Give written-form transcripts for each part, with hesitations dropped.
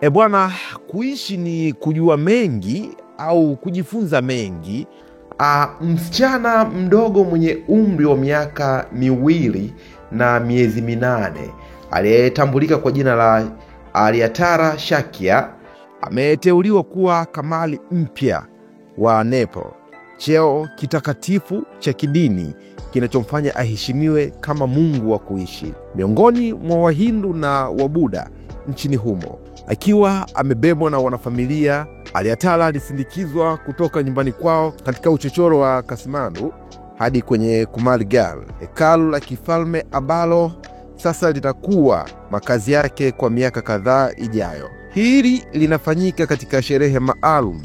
Bwana, kuishi ni kujua mengi au kujifunza mengi. Msichana mdogo mwenye umri wa miaka 2 na miezi 8 aliyetambulika kwa jina la Alyatara Shakya ameteuliwa kuwa kamali mpya wa Nepal, cheo kitakatifu cha kidini kinachomfanya aheshimiwe kama mungu wa kuishi miongoni mwa Wahindu na Wabuddha nchini humo. Akiwa amebebwa na wanafamilia, Alyatara alisindikizwa kutoka nyumbani kwao katika uchochoro wa Kathmandu hadi kwenye Kumargarh, hekalu la kifalme ambalo sasa litakuwa makazi yake kwa miaka kadhaa ijayo. Hili linafanyika katika sherehe maalum,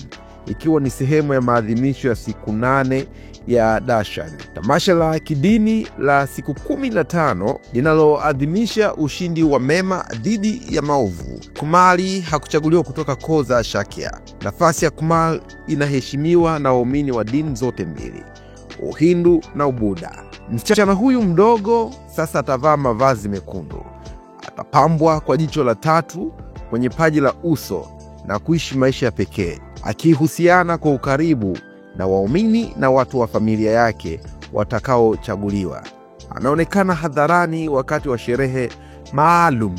ikiwa ni sehemu ya maadhimisho ya siku 8 ya Darshan, tamasha la kidini la siku 15 linaloadhimisha ushindi wa mema dhidi ya maovu. Kumari hakuchaguliwa kutoka koo za Shakya. Nafasi ya Kumari inaheshimiwa na waumini wa dini zote mbili, Uhindu na Ubuddha. Msichana huyu mdogo sasa atavaa mavazi mekundu, atapambwa kwa jicho la tatu kwenye paji la uso na kuishi maisha ya pekee, akihusiana kwa ukaribu na waumini na watu wa familia yake watakaochaguliwa. Anaonekana hadharani wakati wa sherehe maalum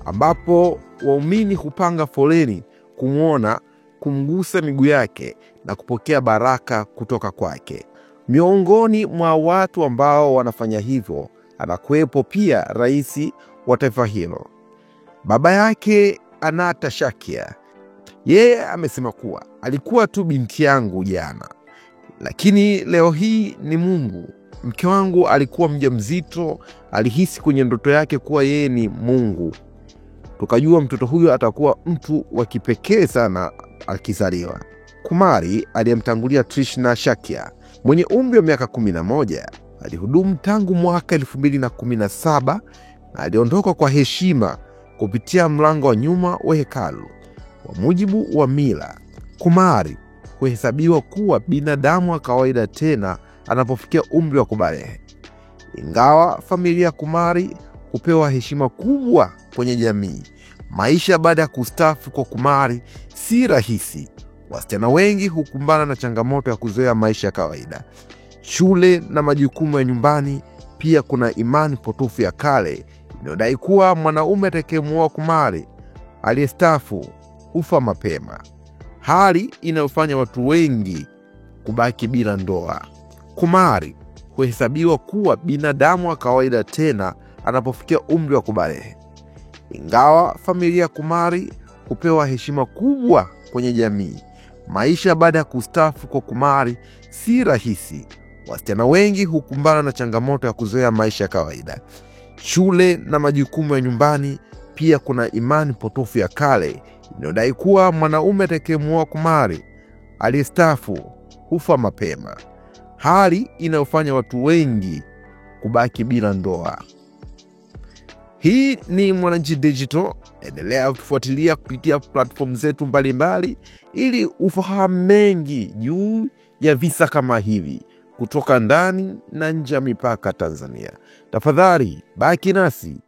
ambapo waumini hupanga foleni kumwona, kumgusa miguu yake na kupokea baraka kutoka kwake. Miongoni mwa watu ambao wanafanya hivyo anakuwepo pia rais wa taifa hilo, baba yake Ananta Shakya. Yeye amesema kuwa alikuwa tu binti yangu jana, lakini leo hii ni Mungu. Mke wangu alikuwa mjamzito, alihisi kwenye ndoto yake kuwa yeye ni Mungu. Tukajua mtoto huyo atakuwa mtu wa kipekee sana akizaliwa. Kumari aliyemtangulia Trishna Shakya mwenye umri wa miaka 11 alihudumu tangu mwaka 2017 na aliondoka kwa heshima kupitia mlango wa nyuma wa hekalu. Kwa mujibu wa mila, Kumari huhesabiwa kuwa binadamu wa kawaida tena anapofikia umri wa kubalehe. Ingawa familia ya Kumari hupewa heshima kubwa kwenye jamii, maisha baada ya kustaafu kwa Kumari si rahisi. Wasichana wengi hukumbana na changamoto ya kuzoea maisha ya kawaida, shule na majukumu ya nyumbani. Pia kuna imani potofu ya kale inayodai kuwa mwanaume atakayemuoa Kumari aliyestaafu hufa mapema, hali inayofanya watu wengi kubaki bila ndoa. Kumari huhesabiwa kuwa binadamu wa kawaida tena anapofikia umri wa kubalehe. Ingawa familia ya Kumari hupewa heshima kubwa kwenye jamii, maisha baada ya kustaafu kwa Kumari si rahisi. Wasichana wengi hukumbana na changamoto ya kuzoea maisha ya kawaida, shule na majukumu ya nyumbani. Pia kuna imani potofu ya kale inayodai kuwa mwanaume atakayemuoa Kumari aliyestaafu hufa mapema, hali inayofanya watu wengi kubaki bila ndoa. Hii ni Mwananchi Digital. Endelea kufuatilia kupitia platform zetu mbalimbali ili ufahamu mengi juu ya visa kama hivi kutoka ndani na nje ya mipaka Tanzania. Tafadhali baki nasi.